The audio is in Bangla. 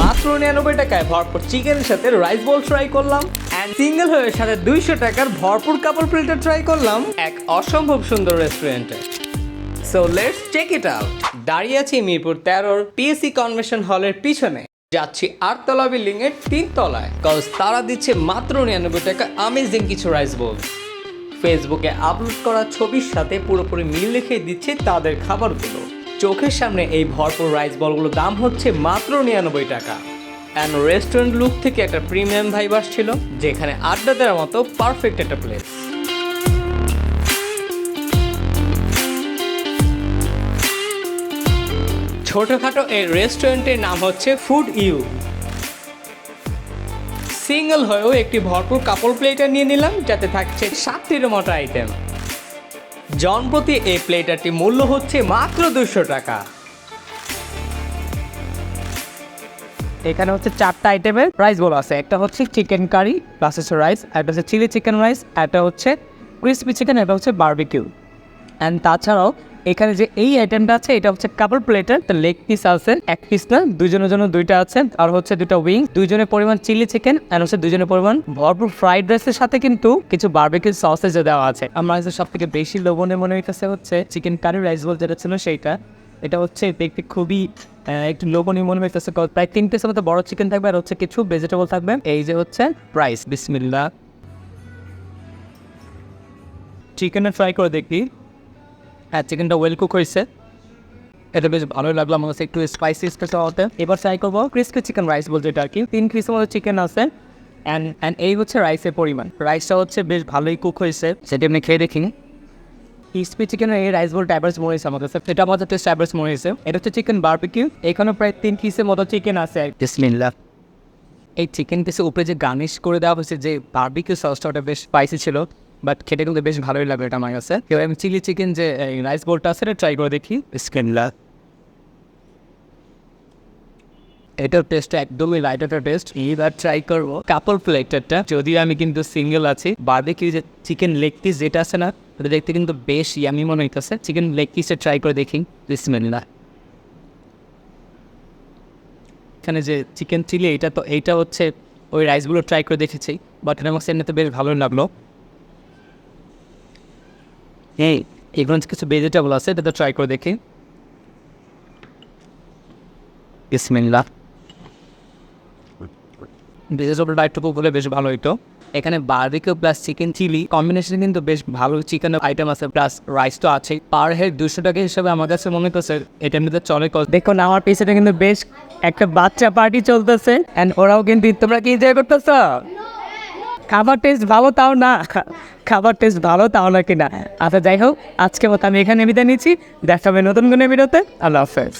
মাত্র 99 টাকায় ভরপুর চিকেনের সাথে রাইস বল ট্রাই করলাম অ্যান্ড সিঙ্গেল হয়ে সাথে 200 টাকার ভরপুর কাপল প্লেটার ট্রাই করলাম এক অসম্ভব সুন্দর রেস্টুরেন্টে। So let's check it out. দাঁড়িয়ে আছি মিরপুর 13 পিএসসি কনভেনশন হলের পিছনে, যাচ্ছি 8 তলা বিল্ডিং এর 3 তলায়, কজ তারা দিচ্ছে মাত্র 99 টাকা অ্যামেজিং কিছু রাইস বল। ফেসবুকে আপলোড করা ছবির সাথে পুরোপুরি মিল রেখে দিচ্ছে তাদের খাবারগুলো। চোখের সামনে এই ভরপুর রাইস বলগুলোর দাম হচ্ছে মাত্র 99 টাকা। অ্যান্ড রেস্টুরেন্ট লুক থেকে একটা প্রিমিয়াম ভাইব আসছিল, যেখানে আড্ডা দেওয়ার মতো পারফেক্ট একটা প্লেস। ছোটখাটো এই রেস্টুরেন্টের নাম হচ্ছে ফুড ইউ। সিঙ্গেল হয়েও একটি ভরপুর কাপল প্লেটার নিয়ে নিলাম, যাতে থাকছে 7টির মতো আইটেম। জনপ্রতি এই প্লেটারটি মূল্য হচ্ছে মাত্র 200 টাকা। এখানে হচ্ছে 4টা আইটেমের রাইস বল আছে। একটা হচ্ছে চিকেন কারি প্লাস হচ্ছে রাইস, একটা হচ্ছে চিলি চিকেন রাইস, একটা হচ্ছে ক্রিসপি চিকেন, একটা হচ্ছে বারবিকিউ। অ্যান্ড তাছাড়াও এখানে যে এই আইটেমটা আছে এটা হচ্ছে কাপল প্লেটার। লেগ পিস আছে, এক পিস না, দুজনের জন্য 2টা আছে। আর হচ্ছে 2টা উইং, 2জনের পরিমাণ চিলি চিকেন, অ্যান্ড হচ্ছে 2জনের পরিমাণ ভরপুর ফ্রাইড রাইসের সাথে কিন্তু কিছু বারবিকিউ সসেজ দেওয়া আছে। আমার কাছে সব থেকে বেশি লোভনীয় মনে হইতেছে হচ্ছে চিকেন কারি রাইস বল যেটা ছিল সেইটা। এটা হচ্ছে দেখতে খুবই একটু লোভনীয় মনে হইতেছে। প্রায় 3 পিসের মতো বড় চিকেন থাকবে আর হচ্ছে কিছু ভেজিটেবল থাকবে। এই যে হচ্ছে প্রাইস, বিসমিল্লাহ। চিকেনে ট্রাই করে দেখি। হ্যাঁ, চিকেনটা ওয়েল কুক হয়েছে, এটা বেশ ভালোই লাগলো আমার কাছে, একটু স্পাইসি হতে। এবার ট্রাই করবো ক্রিসপি চিকেন রাইস বলতে, এটা আর কি 3 পিসের মতো চিকেন আছে। অ্যান্ড এই হচ্ছে রাইসের পরিমাণ। রাইসটা হচ্ছে বেশ ভালোই কুক হয়েছে, সেটা আপনি খেয়ে দেখি। ক্রিসপি চিকেনের এই রাইস বলটা অ্যাভারেজ মনে হয়েছে আমার কাছে, এটা আমার টেস্ট অ্যাভারেজ মনে হয়েছে। এটা হচ্ছে চিকেন বারবিকিউ, এখানে প্রায় 3 পিসের মতো চিকেন আছে। বিসমিল্লাহ। এই চিকেন পিসের উপরে যে গার্নিশ করে দেওয়া হয়েছে যে বারবিকিউ সসটা, ওটা বেশ স্পাইসি ছিল, বাট খেতে কিন্তু বেশ ভালোই লাগলো এটা আমার কাছে। এবার আমি চিলি চিকেন যে রাইস বোলটা আছে এটা ট্রাই করে দেখি। বিসমিল্লাহ। এটার টেস্টটা একদমই লাইট একটা টেস্ট। এইবার ট্রাই করবো কাপল প্লেটারটা, যদিও আমি কিন্তু সিঙ্গেল আছি। বারবিকিউ যে চিকেন লেগ পিস যেটা আছে না, ওটা দেখতে কিন্তু বেশ ইয়ামি মনে হইতেছে। চিকেন লেগ পিসটা ট্রাই করে দেখি। বিসমিল্লাহ। এখানে যে চিকেন চিলি, এইটা হচ্ছে ওই রাইসগুলো ট্রাই করে দেখেছি, বাট এটা আমার সেমনিতে বেশ ভালোই লাগলো। এগুলো কিছু ভেজিটেবল আছে, এটা তো ট্রাই করে দেখি। বিসমিল্লাহ। ভেজিটেবলটা একটু বলে বেশ ভালো হইতো। এখানে barbecue plus chicken chilli combination কিন্তু বেশ ভালো চিকেন আইটেম আছে, প্লাস রাইস তো আছে। পার হেড 200 টাকা হিসেবে আমার কাছে মনে হচ্ছে এটা এমনিতে চলে। দেখুন আমার পিছনে কিন্তু বেশ একটা বাচ্চা পার্টি চলতেছে, অ্যান্ড ওরাও কিন্তু, তোমরা কি এনজয় করতেছ? খাবার টেস্ট ভালো তাও না, খাবার টেস্ট ভালো তাও না কিনা। আচ্ছা যাই হোক, আজকে মতো আমি এখানে বিদায় নিচ্ছি। দেখা হবে নতুন কোনো ভিডিওতে। আল্লাহ হাফেজ।